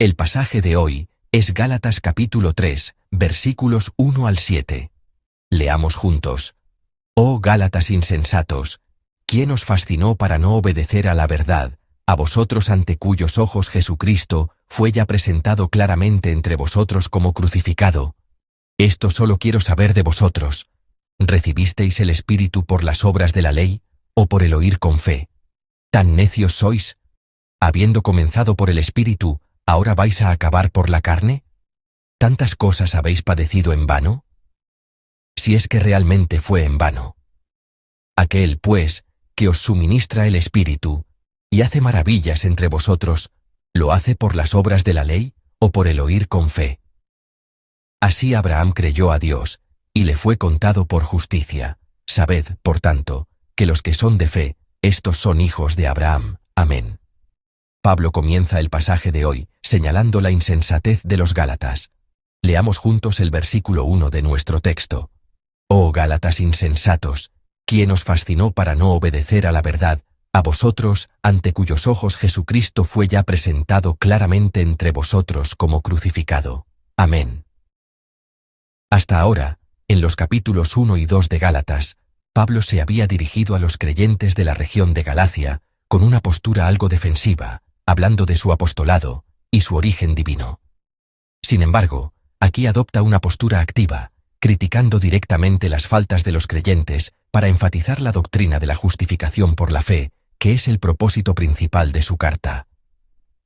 El pasaje de hoy es Gálatas capítulo 3, versículos 1 al 7. Leamos juntos. Oh Gálatas insensatos, ¿quién os fascinó para no obedecer a la verdad, a vosotros ante cuyos ojos Jesucristo fue ya presentado claramente entre vosotros como crucificado? Esto solo quiero saber de vosotros. ¿Recibisteis el Espíritu por las obras de la ley, o por el oír con fe? ¿Tan necios sois? Habiendo comenzado por el Espíritu, ¿ahora vais a acabar por la carne? ¿Tantas cosas habéis padecido en vano? Si es que realmente fue en vano. Aquel, pues, que os suministra el Espíritu, y hace maravillas entre vosotros, ¿lo hace por las obras de la ley, o por el oír con fe? Así Abraham creyó a Dios, y le fue contado por justicia. Sabed, por tanto, que los que son de fe, estos son hijos de Abraham. Amén. Pablo comienza el pasaje de hoy, señalando la insensatez de los Gálatas. Leamos juntos el versículo 1 de nuestro texto. Oh Gálatas insensatos, ¿quién os fascinó para no obedecer a la verdad, a vosotros, ante cuyos ojos Jesucristo fue ya presentado claramente entre vosotros como crucificado? Amén. Hasta ahora, en los capítulos 1 y 2 de Gálatas, Pablo se había dirigido a los creyentes de la región de Galacia con una postura algo defensiva, hablando de su apostolado y su origen divino. Sin embargo, aquí adopta una postura activa, criticando directamente las faltas de los creyentes para enfatizar la doctrina de la justificación por la fe, que es el propósito principal de su carta.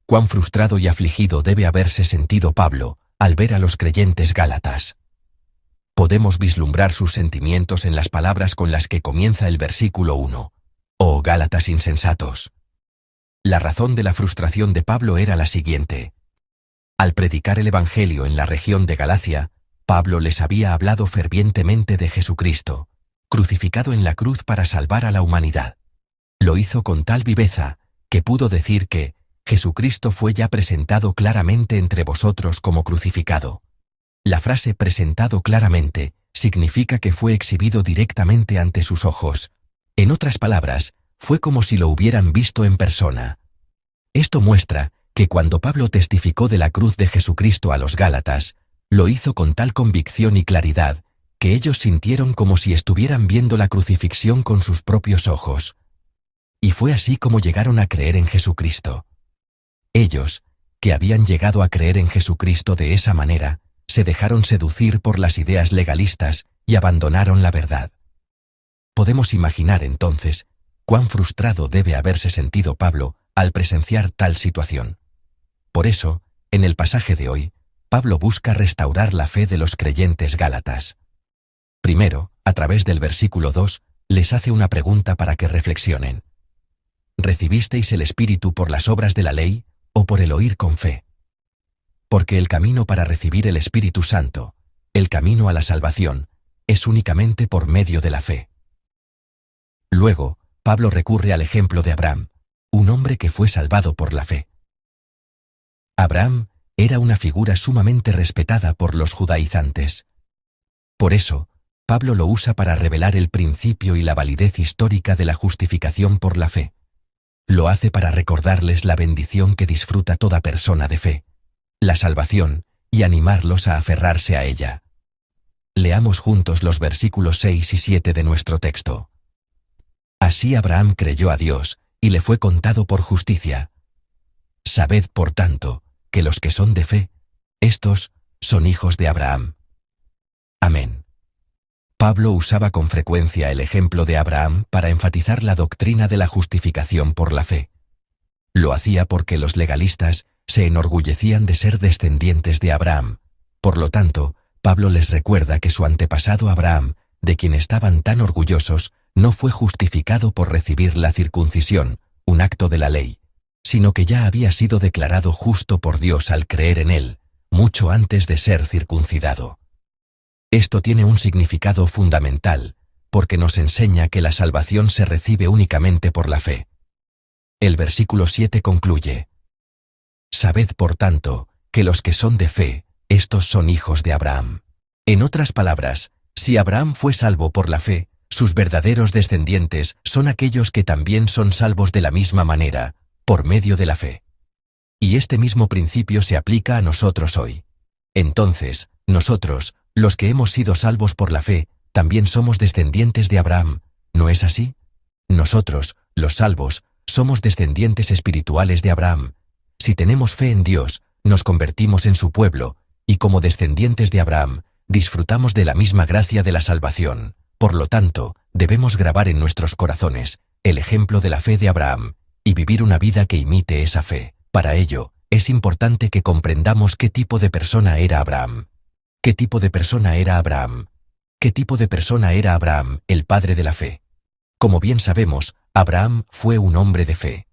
Cuán frustrado y afligido debe haberse sentido Pablo al ver a los creyentes gálatas. Podemos vislumbrar sus sentimientos en las palabras con las que comienza el versículo 1. Oh Gálatas insensatos. La razón de la frustración de Pablo era la siguiente. Al predicar el Evangelio en la región de Galacia, Pablo les había hablado fervientemente de Jesucristo, crucificado en la cruz para salvar a la humanidad. Lo hizo con tal viveza, que pudo decir que Jesucristo fue ya presentado claramente entre vosotros como crucificado. La frase presentado claramente significa que fue exhibido directamente ante sus ojos. En otras palabras, fue como si lo hubieran visto en persona. Esto muestra que cuando Pablo testificó de la cruz de Jesucristo a los Gálatas, lo hizo con tal convicción y claridad, que ellos sintieron como si estuvieran viendo la crucifixión con sus propios ojos. Y fue así como llegaron a creer en Jesucristo. Ellos, que habían llegado a creer en Jesucristo de esa manera, se dejaron seducir por las ideas legalistas y abandonaron la verdad. Podemos imaginar entonces cuán frustrado debe haberse sentido Pablo al presenciar tal situación. Por eso, en el pasaje de hoy, Pablo busca restaurar la fe de los creyentes gálatas. Primero, a través del versículo 2, les hace una pregunta para que reflexionen. ¿Recibisteis el Espíritu por las obras de la ley o por el oír con fe? Porque el camino para recibir el Espíritu Santo, el camino a la salvación, es únicamente por medio de la fe. Luego, Pablo recurre al ejemplo de Abraham, un hombre que fue salvado por la fe. Abraham era una figura sumamente respetada por los judaizantes. Por eso, Pablo lo usa para revelar el principio y la validez histórica de la justificación por la fe. Lo hace para recordarles la bendición que disfruta toda persona de fe, la salvación, y animarlos a aferrarse a ella. Leamos juntos los versículos 6 y 7 de nuestro texto. Así Abraham creyó a Dios, y le fue contado por justicia. Sabed, por tanto, que los que son de fe, estos son hijos de Abraham. Amén. Pablo usaba con frecuencia el ejemplo de Abraham para enfatizar la doctrina de la justificación por la fe. Lo hacía porque los legalistas se enorgullecían de ser descendientes de Abraham. Por lo tanto, Pablo les recuerda que su antepasado Abraham, de quien estaban tan orgullosos, no fue justificado por recibir la circuncisión, un acto de la ley, sino que ya había sido declarado justo por Dios al creer en él, mucho antes de ser circuncidado. Esto tiene un significado fundamental, porque nos enseña que la salvación se recibe únicamente por la fe. El versículo 7 concluye: Sabed, por tanto, que los que son de fe, estos son hijos de Abraham. En otras palabras, si Abraham fue salvo por la fe, sus verdaderos descendientes son aquellos que también son salvos de la misma manera, por medio de la fe. Y este mismo principio se aplica a nosotros hoy. Entonces, nosotros, los que hemos sido salvos por la fe, también somos descendientes de Abraham, ¿no es así? Nosotros, los salvos, somos descendientes espirituales de Abraham. Si tenemos fe en Dios, nos convertimos en su pueblo, y como descendientes de Abraham, disfrutamos de la misma gracia de la salvación. Por lo tanto, debemos grabar en nuestros corazones el ejemplo de la fe de Abraham, y vivir una vida que imite esa fe. Para ello, es importante que comprendamos qué tipo de persona era Abraham. ¿Qué tipo de persona era Abraham? ¿Qué tipo de persona era Abraham, el padre de la fe? Como bien sabemos, Abraham fue un hombre de fe.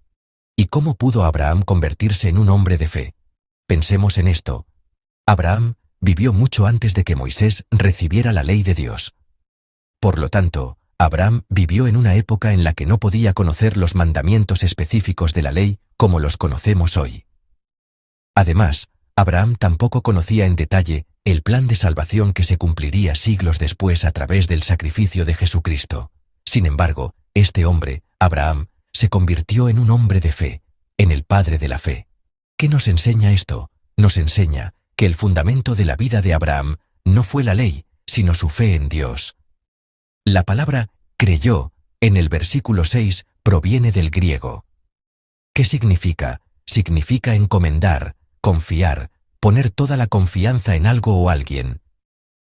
¿Y cómo pudo Abraham convertirse en un hombre de fe? Pensemos en esto. Abraham vivió mucho antes de que Moisés recibiera la ley de Dios. Por lo tanto, Abraham vivió en una época en la que no podía conocer los mandamientos específicos de la ley como los conocemos hoy. Además, Abraham tampoco conocía en detalle el plan de salvación que se cumpliría siglos después a través del sacrificio de Jesucristo. Sin embargo, este hombre, Abraham, se convirtió en un hombre de fe, en el padre de la fe. ¿Qué nos enseña esto? Nos enseña que el fundamento de la vida de Abraham no fue la ley, sino su fe en Dios. La palabra creyó, en el versículo 6, proviene del griego. ¿Qué significa? Significa encomendar, confiar, poner toda la confianza en algo o alguien.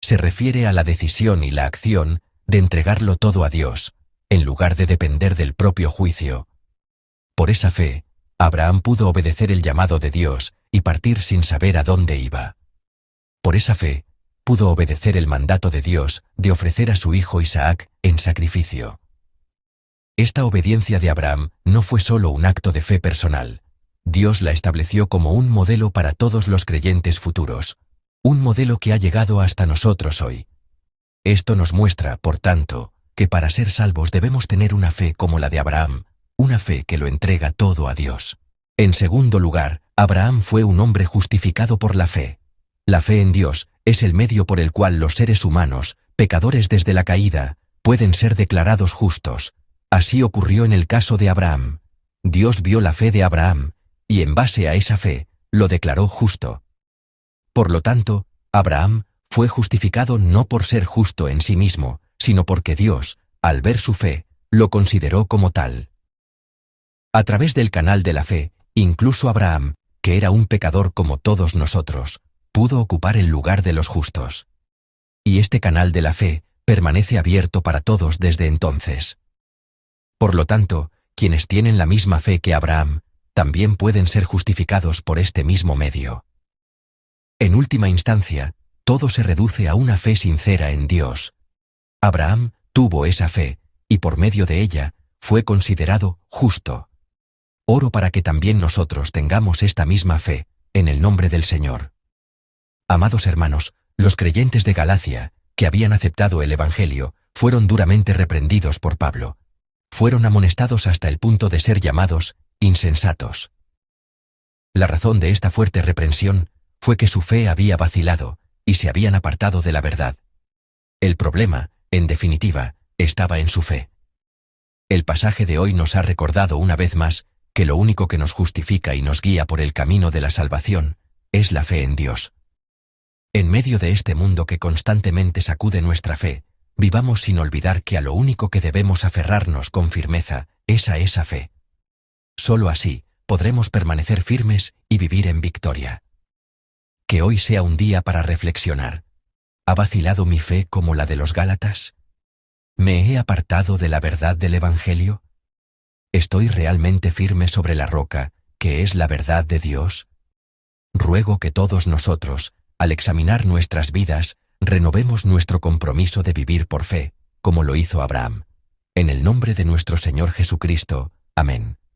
Se refiere a la decisión y la acción de entregarlo todo a Dios, en lugar de depender del propio juicio. Por esa fe, Abraham pudo obedecer el llamado de Dios y partir sin saber a dónde iba. Por esa fe, pudo obedecer el mandato de Dios de ofrecer a su hijo Isaac en sacrificio. Esta obediencia de Abraham no fue solo un acto de fe personal. Dios la estableció como un modelo para todos los creyentes futuros, un modelo que ha llegado hasta nosotros hoy. Esto nos muestra, por tanto, que para ser salvos debemos tener una fe como la de Abraham, una fe que lo entrega todo a Dios. En segundo lugar, Abraham fue un hombre justificado por la fe. La fe en Dios es el medio por el cual los seres humanos, pecadores desde la caída, pueden ser declarados justos. Así ocurrió en el caso de Abraham. Dios vio la fe de Abraham, y en base a esa fe, lo declaró justo. Por lo tanto, Abraham fue justificado no por ser justo en sí mismo, sino porque Dios, al ver su fe, lo consideró como tal. A través del canal de la fe, incluso Abraham, que era un pecador como todos nosotros, pudo ocupar el lugar de los justos. Y este canal de la fe permanece abierto para todos desde entonces. Por lo tanto, quienes tienen la misma fe que Abraham, también pueden ser justificados por este mismo medio. En última instancia, todo se reduce a una fe sincera en Dios. Abraham tuvo esa fe, y por medio de ella, fue considerado justo. Oro para que también nosotros tengamos esta misma fe, en el nombre del Señor. Amados hermanos, los creyentes de Galacia, que habían aceptado el Evangelio, fueron duramente reprendidos por Pablo. Fueron amonestados hasta el punto de ser llamados insensatos. La razón de esta fuerte reprensión fue que su fe había vacilado y se habían apartado de la verdad. El problema, en definitiva, estaba en su fe. El pasaje de hoy nos ha recordado una vez más que lo único que nos justifica y nos guía por el camino de la salvación es la fe en Dios. En medio de este mundo que constantemente sacude nuestra fe, vivamos sin olvidar que a lo único que debemos aferrarnos con firmeza es a esa fe. Solo así podremos permanecer firmes y vivir en victoria. Que hoy sea un día para reflexionar. ¿Ha vacilado mi fe como la de los Gálatas? ¿Me he apartado de la verdad del Evangelio? ¿Estoy realmente firme sobre la roca, que es la verdad de Dios? Ruego que todos nosotros, al examinar nuestras vidas, renovemos nuestro compromiso de vivir por fe, como lo hizo Abraham. En el nombre de nuestro Señor Jesucristo. Amén.